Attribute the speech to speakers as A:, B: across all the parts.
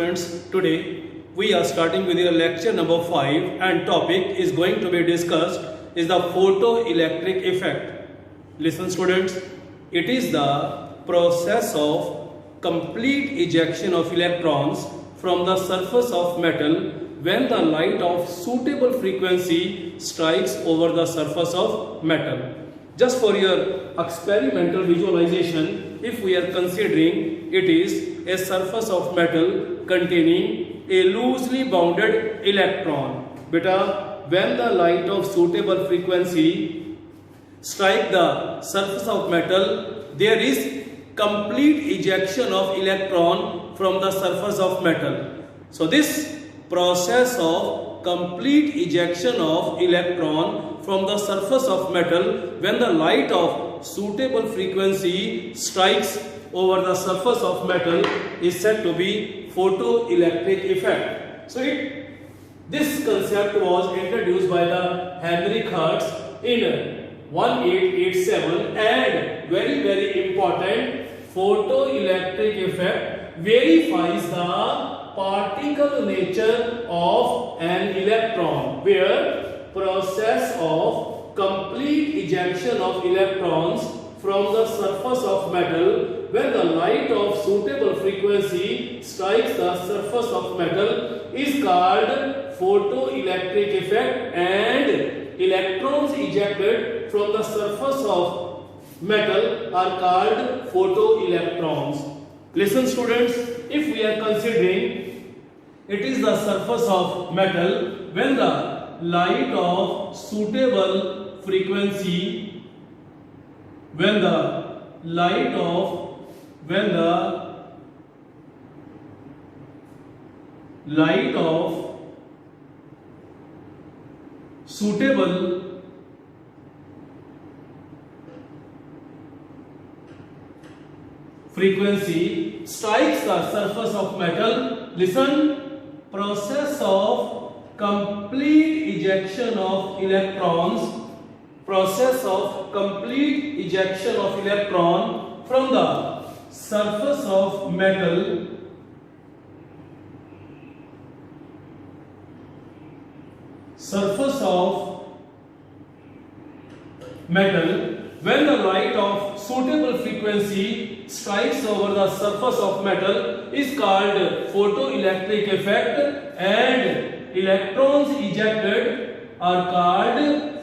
A: students, today we are starting with your lecture number 5 and topic is going to be discussed is the photoelectric effect. Listen students, it is the process of complete ejection of electrons from the surface of metal when the light of suitable frequency strikes over the surface of metal. Just for your experimental visualization, if we are considering it is a surface of metal containing a loosely bounded electron. Beta, when the light of suitable frequency strike the surface of metal, there is complete ejection of electron from the surface of metal. So this process of complete ejection of electron from the surface of metal when the light of suitable frequency strikes over the surface of metal is said to be photoelectric effect. So this concept was introduced by the Heinrich Hertz in 1887 and very important, photoelectric effect verifies the particle nature of an electron where process of complete ejection of electrons from the surface of metal when the light of suitable frequency strikes the surface of metal is called photoelectric effect, and electrons ejected from the surface of metal are called photoelectrons. Listen students, if we are considering it is the surface of metal when the light of suitable frequency when the light of suitable frequency strikes the surface of metal. Listen, process of complete ejection of electrons from the surface of metal when the light of suitable frequency strikes over the surface of metal is called photoelectric effect, and electrons ejected are called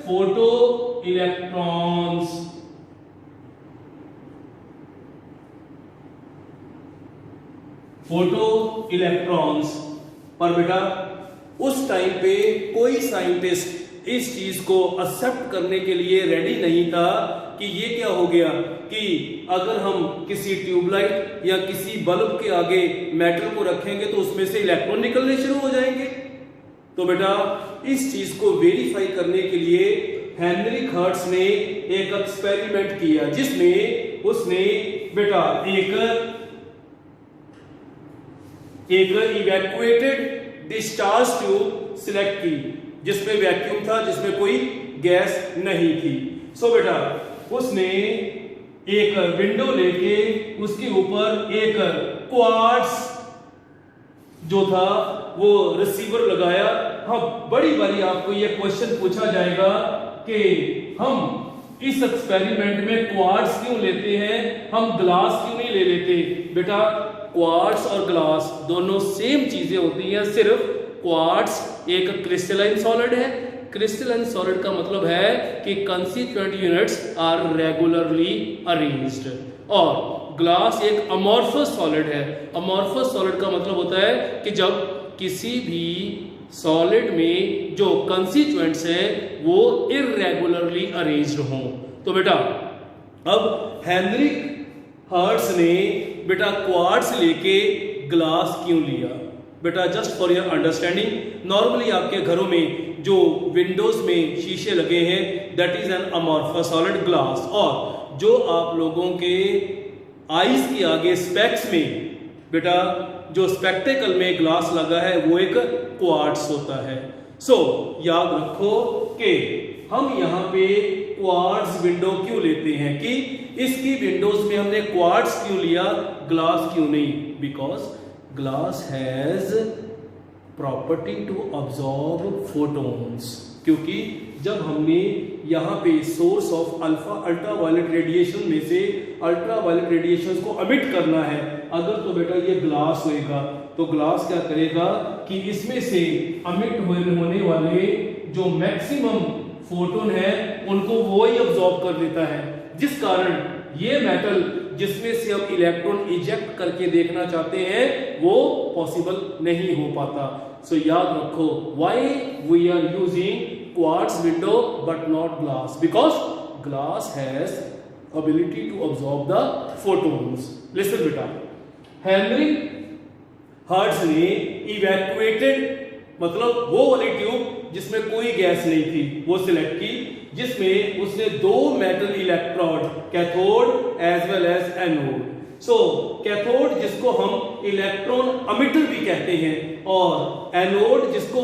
A: photoelectrons. पर बेटा उस time पे कोई scientist इस चीज को accept करने के लिए रेडी नहीं था कि ये क्या हो गया कि अगर हम किसी ट्यूबलाइट या किसी बल्ब के आगे मेटल को रखेंगे तो उसमें से इलेक्ट्रॉन निकलने शुरू हो जाएंगे। तो बेटा इस चीज को वेरीफाई करने के लिए हेनरिक हर्ट्ज ने एक एक्सपेरिमेंट किया जिसमें उसने बेटा एक इवैक्यूएटेड डिस्चार्ज ट्यूब सिलेक्ट की जिसमें वैक्यूम था, जिसमें कोई गैस नहीं थी। सो बेटा उसने एक विंडो लेके उसके ऊपर एक क्वार्ट्ज जो था वो रिसीवर लगाया। हाँ, बड़ी बारी आपको ये क्वेश्चन पूछा जाएगा कि हम इस एक्सपेरिमेंट में क्वार्ट्ज क्यों लेते हैं, हम ग्लास क्यों नहीं ले लेते। बेटा क्वार्ट्ज और ग्लास दोनों सेम चीजें होती हैं, सिर्फ क्वार्ट्ज एक क्रिस्टलाइन सॉलिड है। क्रिस्टलाइन सॉलिड का मतलब है कि constituent units are regularly arranged, और ग्लास एक अमॉर्फस सॉलिड है। अमॉर्फस सॉलिड का मतलब होता है कि जब किसी भी सॉलिड में जो कंस्टिट्यूएंट्स हैं वो इररेगुलरली अरेंज्ड हों। तो बेटा अब हेनरिक हर्ट्ज ने बेटा क्वार्ट्ज लेके ग्लास क्यों लिया। बेटा just for your understanding, normally आपके घरों में जो विंडोज में शीशे लगे हैं that is an amorphous solid glass, और जो आप लोगों के आईज के आगे स्पेक्स में बेटा जो स्पेक्टेकल में ग्लास लगा है वो एक क्वार्ट्ज होता है। सो याद रखो कि हम यहाँ पे क्वार्ट्ज विंडो क्यों लेते हैं कि इसकी विंडोज में हमने क्वार्ट्ज क्यों लिया, ग्लास क्यों नहीं। Because glass has property to absorb photons, क्योंकि जब हमने यहाँ पे सोर्स ऑफ अल्ट्रावायलेट रेडिएशन में से अल्ट्रावायलेट रेडिएशन को अमिट करना है, अगर तो बेटा ये ग्लास होएगा तो ग्लास क्या करेगा कि इसमें से अमिट होने वाले जो मैक्सिमम फोटोन है उनको वो ही अब्सॉर्ब कर लेता है, जिस कारण ये मेटल जिसमें से हम इलेक्ट्रॉन इजेक्ट करके देखना चाहते हैं वो पॉसिबल नहीं हो पाता। सो याद रखो, why we are using quartz window but not glass, because glass has ability to absorb the photons. Listen बेटा, हेनरी हर्ट्ज ने इवैक्यूएटेड, मतलब वो वाली ट्यूब जिसमें कोई गैस नहीं थी, वो सिलेक्ट की, जिसमें उसने दो metal electrode, cathode as well as anode. So cathode जिसको हम इलेक्ट्रॉन अमिटर भी कहते हैं, और एनोड जिसको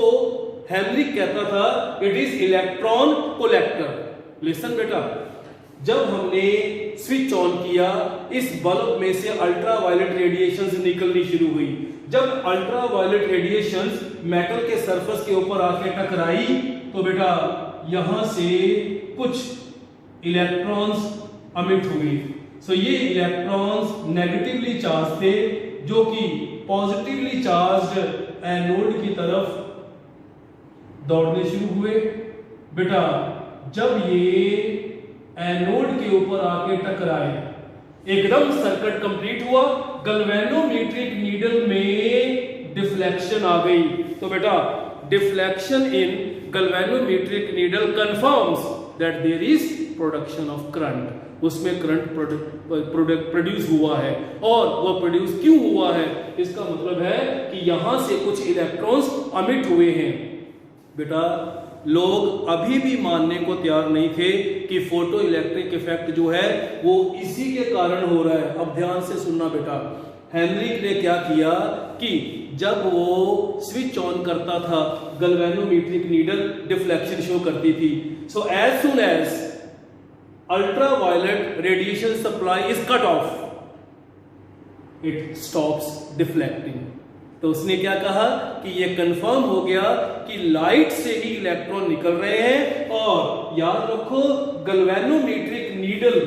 A: हेनरिक कहता था it is electron collector. Listen बेटा, जब हमने स्विच ऑन किया, इस बल्ब में से अल्ट्रावायलेट रेडिएशंस निकलनी शुरू हुई। जब अल्ट्रावायलेट रेडिएशंस मेटल के सरफेस के ऊपर आके टकराई तो बेटा यहां से कुछ इलेक्ट्रॉन्स अमिट हुए। सो ये इलेक्ट्रॉन्स नेगेटिवली चार्ज थे, जो कि पॉजिटिवली चार्ज्ड एनोड की तरफ दौड़ने शुरू हुए। बेटा जब ये एनोड के ऊपर आके टकराए, एकदम सर्किट कंप्लीट हुआ, गैल्वेनोमेट्रिक नीडल में डिफ्लेक्शन आ गई। तो बेटा deflection in galvanometric needle confirms that there is production of current, उसमें करंट प्रोड्यूस हुआ है। और वो प्रोड्यूस क्यों हुआ है, इसका मतलब है कि यहां से कुछ इलेक्ट्रॉन्स अमिट हुए हैं। बेटा लोग अभी भी मानने को तैयार नहीं थे कि फोटो इलेक्ट्रिक इफेक्ट जो है वो इसी के कारण हो रहा है। अब ध्यान से सुनना बेटा, हेनरिक ने क्या किया कि जब वो स्विच ऑन करता था, गैल्वेनोमेट्रिक नीडल डिफ्लेक्शन शो करती थी। So as soon as ultraviolet radiation supply is cut off, it stops deflecting. तो उसने क्या कहा कि ये कंफर्म हो गया कि लाइट से ही इलेक्ट्रॉन निकल रहे हैं। और याद रखो, गैल्वेनोमेट्रिक नीडल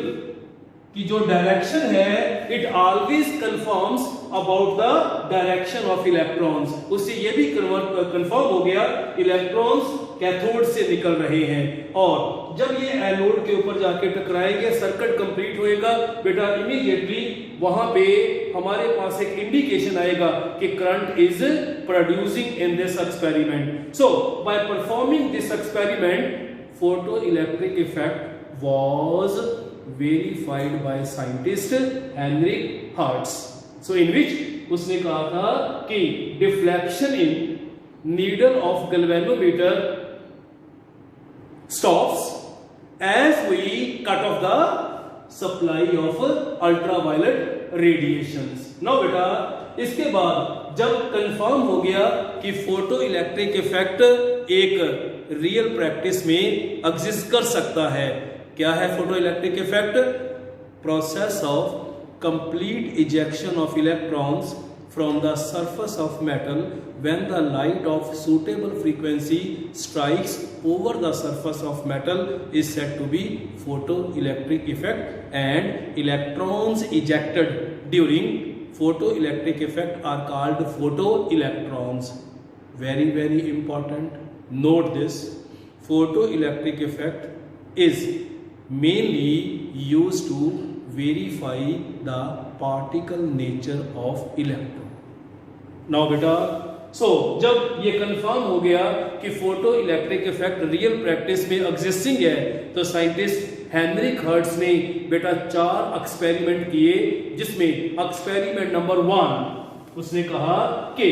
A: की जो डायरेक्शन है it always confirms about the direction of electrons. उससे ये भी कंफर्म हो गया इलेक्ट्रॉन्स कैथोड से निकल रहे हैं। और जब ये एनोड के ऊपर जाके टकराएंगे, सर्किट कंप्लीट होएगा, बेटा इमीडिएटली वहां पे हमारे पास एक इंडिकेशन आएगा कि current is producing in this experiment. So by performing this experiment, photo electric effect was verified by scientist Heinrich Hertz. So in which उसने कहा था कि deflection in needle of galvanometer stops as we cut off the supply of ultraviolet radiations. Now बेटा इसके बाद जब confirm हो गया कि फोटो इलेक्ट्रिक इफेक्ट एक रियल प्रैक्टिस में एग्जिस्ट कर सकता है। क्या है photo electric effect? Process of complete ejection of electrons from the surface of metal when the light of suitable frequency strikes over the surface of metal is said to be photo electric effect, and electrons ejected during photo electric effect are called photo electrons. Very very important, note this, photo electric effect is mainly used to verify the particle nature of electron. Now बेटा, so जब ये confirm हो गया कि photo electric effect real practice में existing है, तो scientist Heinrich hertz ने बेटा 4 एक्सपेरिमेंट किए, जिसमें एक्सपेरिमेंट नंबर 1 उसने कहा कि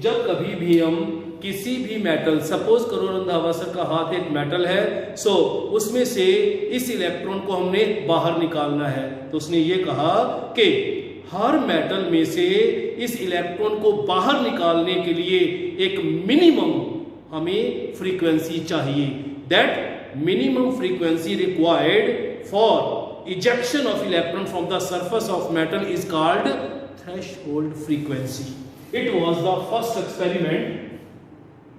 A: जब कभी भी हम किसी भी मेटल, सपोज करो रंधावा सर का हाथ एक मेटल है, सो उसमें से इस इलेक्ट्रॉन को हमने बाहर निकालना है, तो उसने ये कहा कि हर मेटल में से इस इलेक्ट्रॉन को बाहर निकालने के लिए एक मिनिमम हमें फ्रीक्वेंसी चाहिए। That minimum frequency required for ejection of electron from the surface of metal is called threshold frequency. It was the first experiment.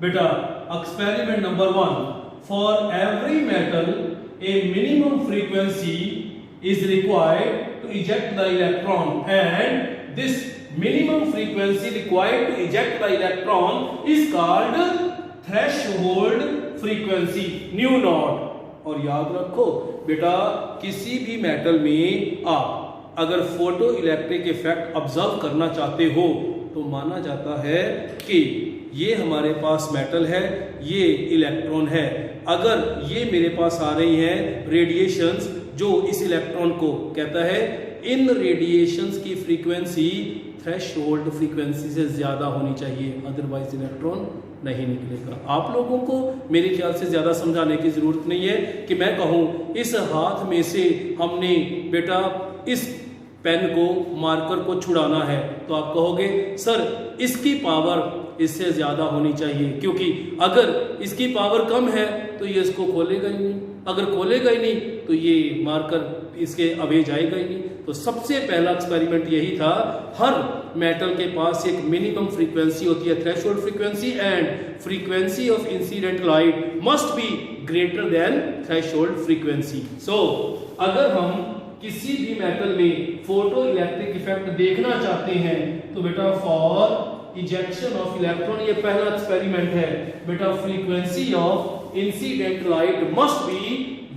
A: Beta, experiment number 1. For every metal, a minimum frequency is required to eject the electron, and this minimum frequency required to eject the electron is called threshold frequency, nu not. और याद रखो बेटा, किसी भी metal में आप अगर photo electric effect observe करना चाहते हो तो माना जाता है कि ये हमारे पास मेटल है, ये इलेक्ट्रॉन है. अगर ये मेरे पास आ रही हैं रेडिएशंस जो इस इलेक्ट्रॉन को कहता है, इन रेडिएशंस की फ्रीक्वेंसी थ्रेशोल्ड फ्रीक्वेंसी से ज्यादा होनी चाहिए, अदरवाइज इलेक्ट्रॉन नहीं निकलेगा. आप लोगों को मेरे ख्याल से ज्यादा समझाने की जरूरत नहीं है कि मैं कहूं इस हाथ में से हमने बेटा इस पेन को, मार्कर को छुड़ाना है, तो आप कहोगे सर इसकी पावर इससे ज्यादा होनी चाहिए, क्योंकि अगर इसकी पावर कम है तो ये इसको खोलेगा ही नहीं, अगर खोलेगा ही नहीं तो ये मार्कर इसके अवे जाएगा ही नहीं. तो सबसे पहला एक्सपेरिमेंट यही था, हर मेटल के पास एक मिनिमम फ्रीक्वेंसी होती है, threshold frequency, and frequency of incident light must be greater than threshold frequency. So अगर हम किसी भी मेटल में फोटो इलेक्ट्रिक इफेक्ट देखना चाहते हैं तो बेटा फॉर इजेक्शन ऑफ इलेक्ट्रॉन, ये पहला एक्सपेरिमेंट है बेटा, frequency of incident light must be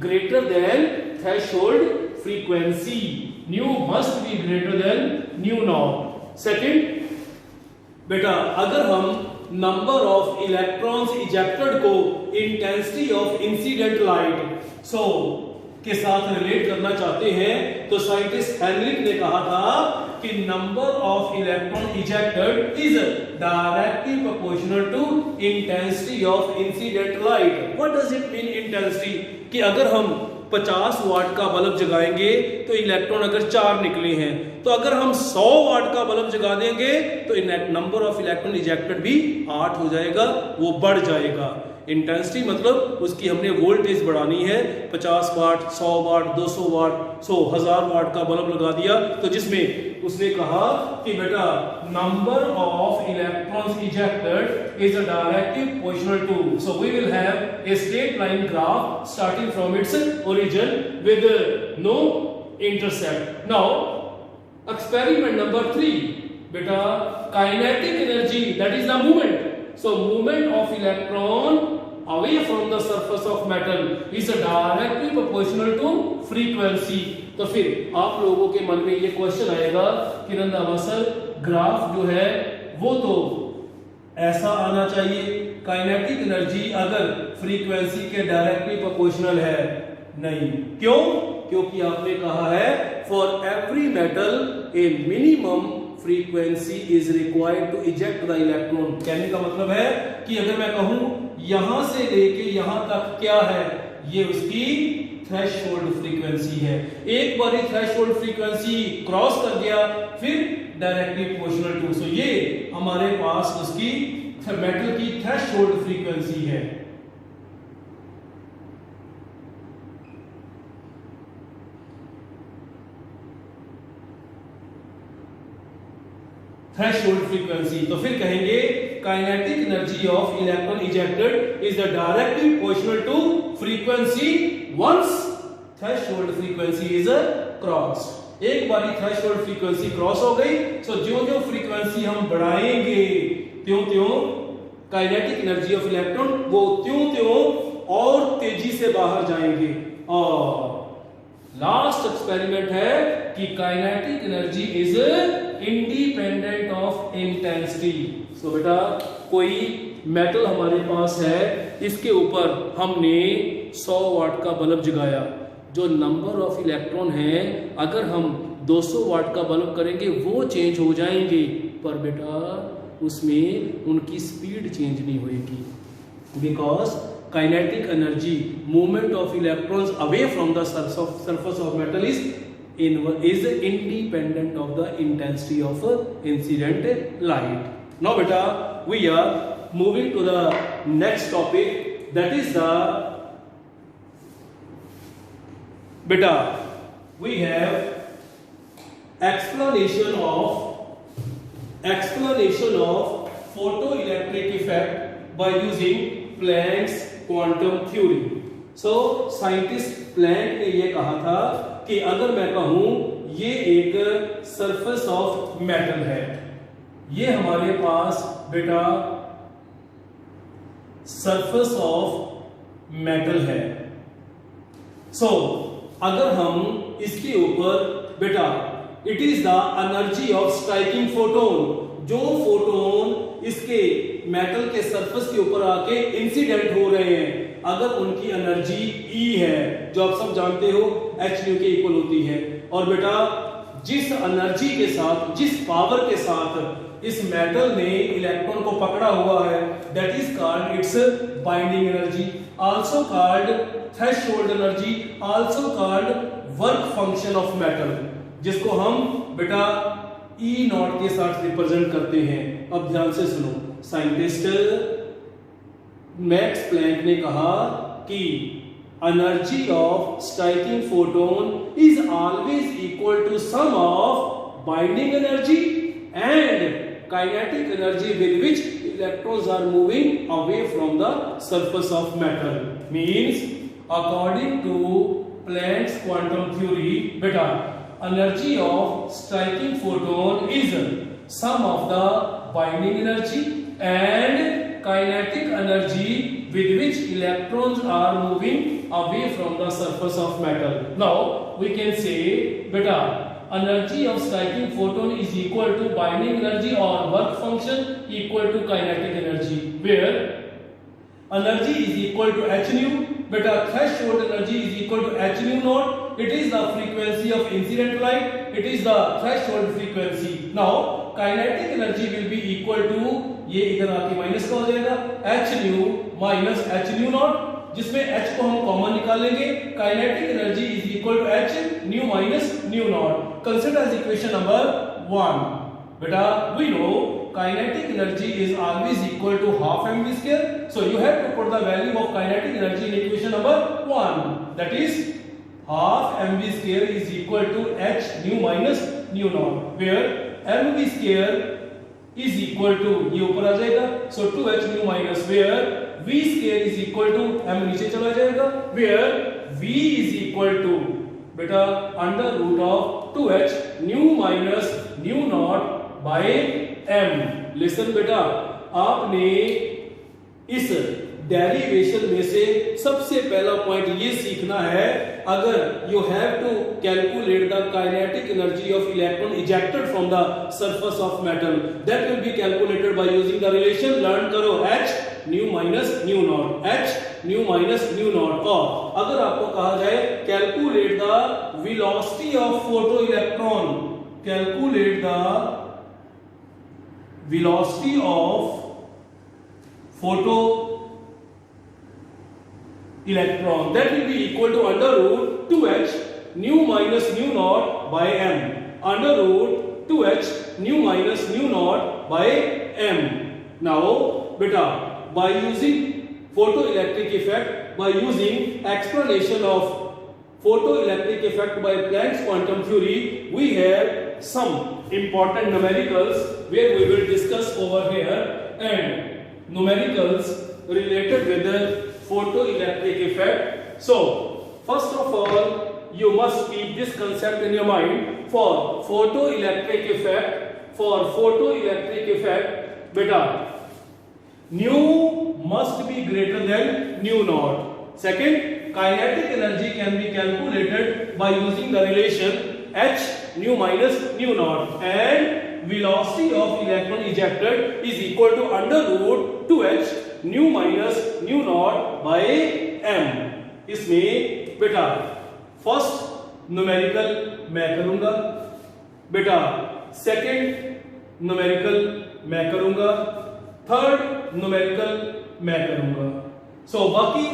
A: greater than threshold frequency, new must be greater than nu not. Second बेटा, अगर हम नंबर ऑफ इलेक्ट्रॉन्स इजेक्टेड को इंटेंसिटी ऑफ इंसिडेंट लाइट के साथ रिलेट करना चाहते हैं तो साइंटिस्ट हेनरिक ने कहा था कि number of electron ejected is directly proportional to intensity of incident light. What does it mean intensity? कि अगर हम 50 वाट का बल्ब जगाएंगे तो इलेक्ट्रॉन अगर 4 निकले हैं, तो अगर हम 100 वाट का बल्ब जगा देंगे तो नंबर ऑफ इलेक्ट्रॉन इजेक्टेड भी 8 हो जाएगा, वो बढ़ जाएगा. इंटेंसिटी मतलब उसकी हमने वोल्टेज बढ़ानी है, 50 वाट, 100 वाट, 200 वाट, 1000 वाट का बल्ब लगा दिया, तो जिसमें उसने कहा कि बेटा number of electrons ejected is directly proportional to, so we will have a straight line graph starting from its origin with no intercept. Now experiment number 3 बेटा, kinetic energy, that is the movement. So movement of electron away from the surface of metal is directly proportional to frequency. तो फिर आप लोगों के मन में ये question आएगा कि रंधावा सर ग्राफ जो है वो तो ऐसा आना चाहिए, काइनेटिक एनर्जी अगर फ्रीक्वेंसी के डायरेक्टली प्रोपोर्शनल है. नहीं, क्यों? क्योंकि आपने कहा है for every metal a minimum frequency is required to eject the electron. कहने का मतलब है कि अगर मैं कहूं यहां से लेके यहां तक क्या है, ये उसकी थ्रेशोल्ड फ्रीक्वेंसी है. एक बार थ्रेशोल्ड फ्रीक्वेंसी क्रॉस कर गया फिर डायरेक्टली प्रोपोर्शनल टू, सो ये हमारे पास उसकी मेटल की थ्रेशोल्ड फ्रीक्वेंसी है. Threshold frequency. तो फिर कहेंगे kinetic energy of electron ejected is directly proportional to frequency once threshold frequency is crossed. एक बार थ्रेशोल्ड फ्रीक्वेंसी क्रॉस हो गई, सो जो फ्रीक्वेंसी हम बढ़ाएंगे त्यों काइनेटिक एनर्जी ऑफ इलेक्ट्रॉन वो त्यों और तेजी से बाहर जाएंगे. और लास्ट एक्सपेरिमेंट है कि kinetic energy is independent of intensity. So बेटा कोई मेटल हमारे पास है, इसके ऊपर हमने 100 वाट का बल्ब जगाया, जो नंबर ऑफ इलेक्ट्रॉन है अगर हम 200 वाट का बल्ब करेंगे वो चेंज हो जाएंगे, पर बेटा उसमें उनकी स्पीड चेंज नहीं होगी, because kinetic energy movement of electrons away from the surface of metal is independent of the intensity of incident light. Now beta we are moving to the next topic, that is the beta we have explanation of explanation of photoelectric effect by using Planck's quantum theory. So scientist Planck ने ये कहा था कि अगर मैं कहूं ये एक सरफेस ऑफ मेटल है, ये हमारे पास बेटा सरफेस ऑफ मेटल है। सो अगर हम इसके ऊपर बेटा it is the energy of striking photon, जो फोटोन इसके मेटल के सरफेस के ऊपर आके इंसिडेंट हो रहे हैं, अगर उनकी एनर्जी E है, जो आप सब जानते हो h न्यू के इक्वल होती है, और बेटा जिस एनर्जी के साथ, जिस पावर के साथ इस मेटल ने इलेक्ट्रॉन को पकड़ा हुआ है, that is called its binding energy, also called threshold energy, also called work function of metal, जिसको हम बेटा E नॉट के साथ रिप्रेजेंट करते हैं। अब ध्यान से सुनो, साइंटिस्ट मैक्स प्लैंक ने कहा कि energy of striking photon is always equal to sum of binding energy and kinetic energy with which electrons are moving away from the surface of metal. Means according to Planck's quantum theory, बेटा energy of striking photon is sum of the binding energy and kinetic energy with which electrons are moving away from the surface of metal. Now we can say beta energy of striking photon is equal to binding energy or work function equal to kinetic energy, where energy is equal to h nu, beta threshold energy is equal to h nu naught. It is the frequency of incident light, it is the threshold frequency. Now kinetic energy will be equal to, ये इधर आके minus का हो जाएगा, h nu minus h nu naught, जिसमें h को हम common निकालेंगे, kinetic energy is equal to h nu minus nu naught. Consider as equation number 1। बेटा we know kinetic energy is always equal to half mv square, so you have to put the value of kinetic energy in equation number 1, that is half mv square is equal to h nu minus nu naught, where mv square is equal to, ये ऊपर आ जाएगा, so 2h nu minus where v square is equal to, m नीचे चला जाएगा, where v is equal to बेटा under root of 2h nu minus nu naught by m। Listen बेटा, आपने इस डेरिवेशन में से सबसे पहला पॉइंट ये सीखना है, अगर you have to calculate the kinetic energy of electron ejected from the surface of metal, that will be calculated by using the relation, learn करो h nu minus nu naught, h nu minus nu naught. और अगर आपको कहा जाए calculate the velocity of photo electron, calculate the velocity of photo electron, that will be equal to under root 2h nu minus nu naught by m, under root 2h nu minus nu naught by m। Now beta, by using photoelectric effect, by using explanation of photoelectric effect by Planck's quantum theory, we have some important numericals where we will discuss over here, and numericals related with the photoelectric effect. So first of all you must keep this concept in your mind, for photoelectric effect, for photoelectric effect beta nu must be greater than nu naught. Second, kinetic energy can be calculated by using the relation h nu minus nu naught, and velocity of electron ejected is equal to under root 2h nu minus nu naught by m। इसमें बेटा first numerical मैं करूंगा, बेटा second numerical मैं करूंगा, third numerical मैं करूंगा। सो बाकी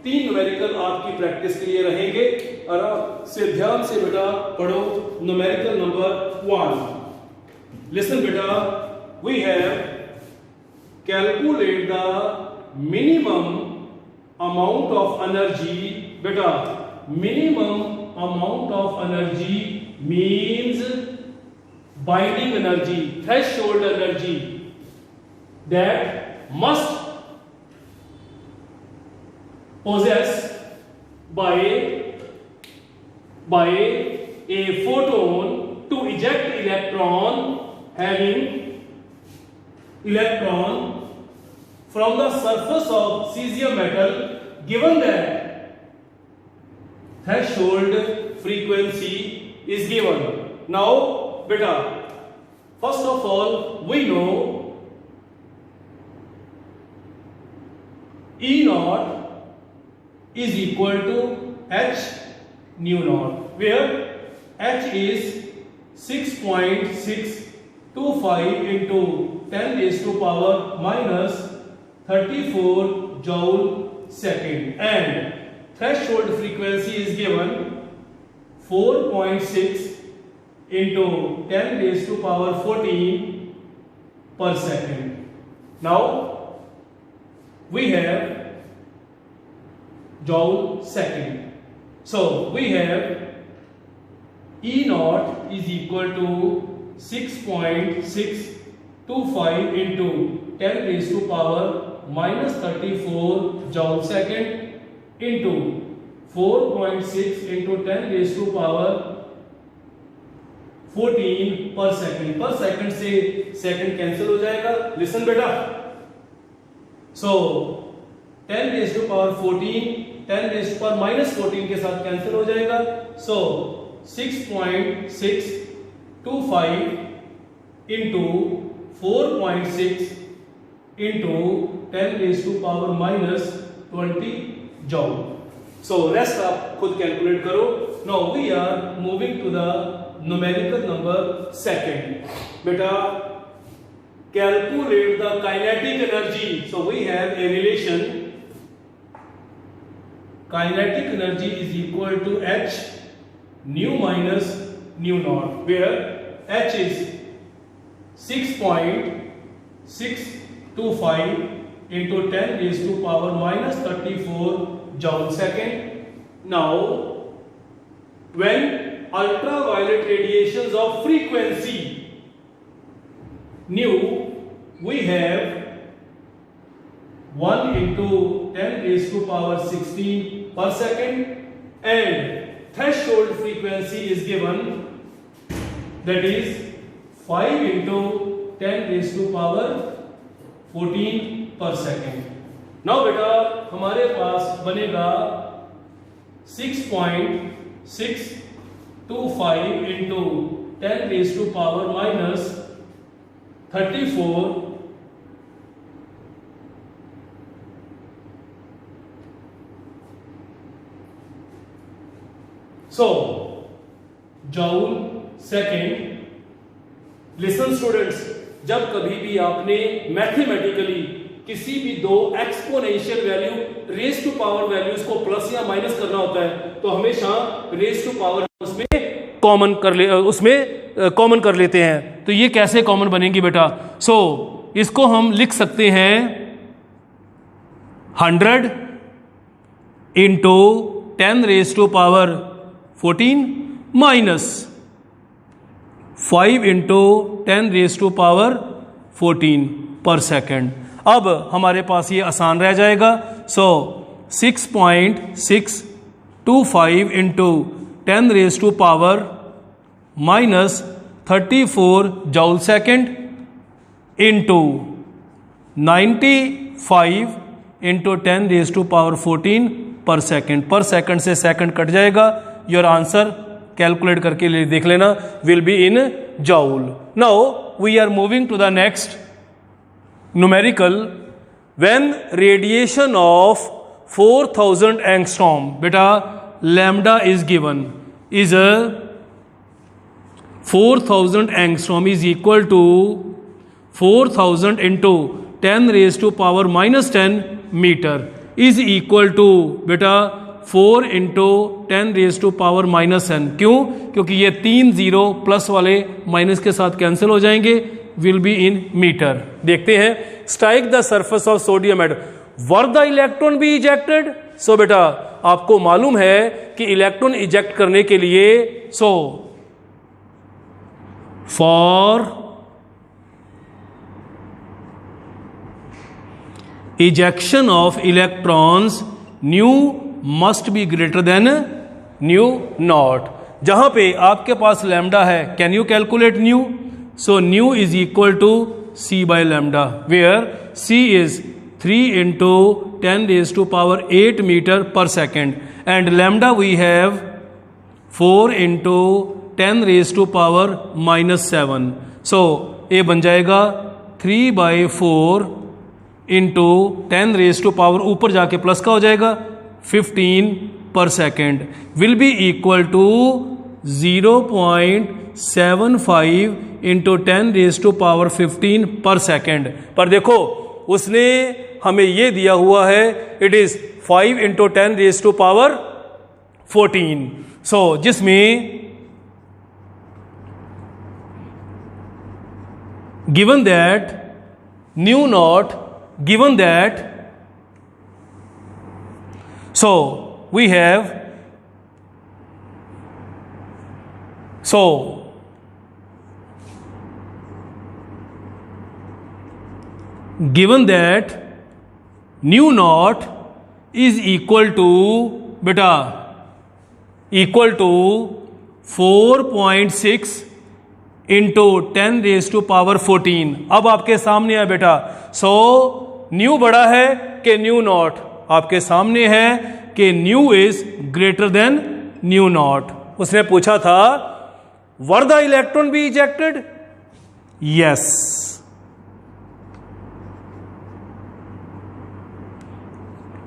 A: तीन न्यूमेरिकल आपकी प्रैक्टिस के लिए रहेंगे, और आप से ध्यान से बेटा पढ़ो। न्यूमेरिकल नंबर 1, लिसन बेटा, we have calculate the minimum amount of energy, beta minimum amount of energy means binding energy, threshold energy that must possess by a photon to eject electron having electron from the surface of cesium metal, given that threshold frequency is given. Now beta, first of all we know E naught is equal to H nu naught, where H is 6.625 into 10 raised to power minus 34 joule second, and threshold frequency is given 4.6 into 10 raised to power 14 per second. Now we have joule second. So we have E naught is equal to 6.625 into 10 raised to power minus 34 joule second into 4.6 into 10 raised to power 14 per second. पर second से second cancel हो जाएगा. Listen बेटा. So 10 raised to power 14 10 raised to power minus 14 के साथ cancel हो जाएगा. So 6.625 into 4.6 into 10 raised to power minus 20 joule. So rest आप खुद कैलकुलेट करो. Now we are moving to the numerical number second. Beta, calculate the kinetic energy. So we have a relation. Kinetic energy is equal to H nu minus nu naught, where H is 6.625 into 10 raised to power minus 34 joule second. Now when ultraviolet radiations of frequency nu, we have 1 into 10 raised to power 16 per second, and threshold frequency is given, that is 5 into 10 raised to power 14 per second. Now बेटा हमारे पास बनेगा 6.625 into 10 raised to power minus 34 so joule second. Listen students, जब कभी भी आपने mathematically किसी भी दो exponential value raise to power values को प्लस या माइनस करना होता है तो हमेशा रेज टू पावर उसमें कॉमन कर लेते हैं. तो ये कैसे कॉमन बनेंगी बेटा? सो इसको हम लिख सकते हैं 100 into 10 raise to power 14 minus 5 into 10 raise to power 14 per second. अब हमारे पास ये आसान रह जाएगा. So 6.625 into 10 raise to power minus 34 joule second into 95 into 10 raise to power 14 per second. Per second से सेकेंड कट जाएगा. योर आंसर कैलकुलेट करके देख लेना, will be in joule. Now we are moving to the next numerical. When radiation of 4000 angstrom, beta lambda is given, is a 4000 angstrom is equal to 4000 into 10 raised to power minus 10 meter is equal to beta 4 into 10 raised to power minus n. क्यों? क्योंकि ये 3 zero plus वाले minus के साथ cancel हो जाएंगे. Will be in metre. देखते हैं. Strike the surface of sodium atom. Were the electron be ejected? So बेटा आपको मालूम है कि इलेक्ट्रॉन इजेक्ट करने के लिए for ejection of electrons nu must be greater than nu naught. जहां पे आपके पास लैम्डा है, can you calculate nu? So nu is equal to c by lambda, where c is 3 into 10 raised to power 8 meter per second and lambda we have 4 into 10 raised to power minus 7. So ये बन जाएगा 3 by 4 into 10 raised to power ऊपर जाके plus का हो जाएगा 15 per second will be equal to 0.75 into 10 raised to power 15 per second. पर देखो उसने हमें ये दिया हुआ है, it is 5 into 10 raised to power 14. सो जिसमें given that nu naught, given that, so we have, so given that nu naught is equal to beta equal to 4.6 into 10 raised to power 14. अब आपके सामने है बेटा, सो न्यू बड़ा है कि new not? आपके सामने है कि nu is greater than nu naught. उसने पूछा था whether the electron be ejected? Yes.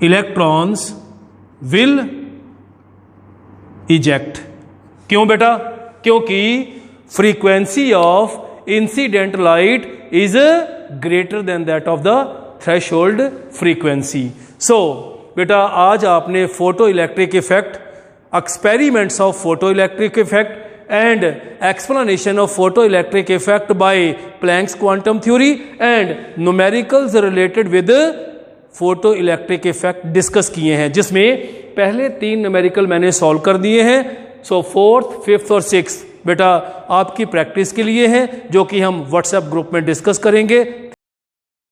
A: Electrons will eject. क्यों बेटा? क्योंकि frequency of incident light is greater than that of the threshold frequency. So बेटा आज आपने photo electric effect, experiments of photo electric effect and explanation of photo electric effect by Planck's quantum theory and numericals related with photo electric effect discuss किए हैं, जिसमें पहले 3 numerical मैंने solve कर दिए हैं. सो 4th, 5th और 6th बेटा आपकी प्रैक्टिस के लिए हैं, जो कि हम व्हाट्सएप ग्रुप में डिस्कस करेंगे.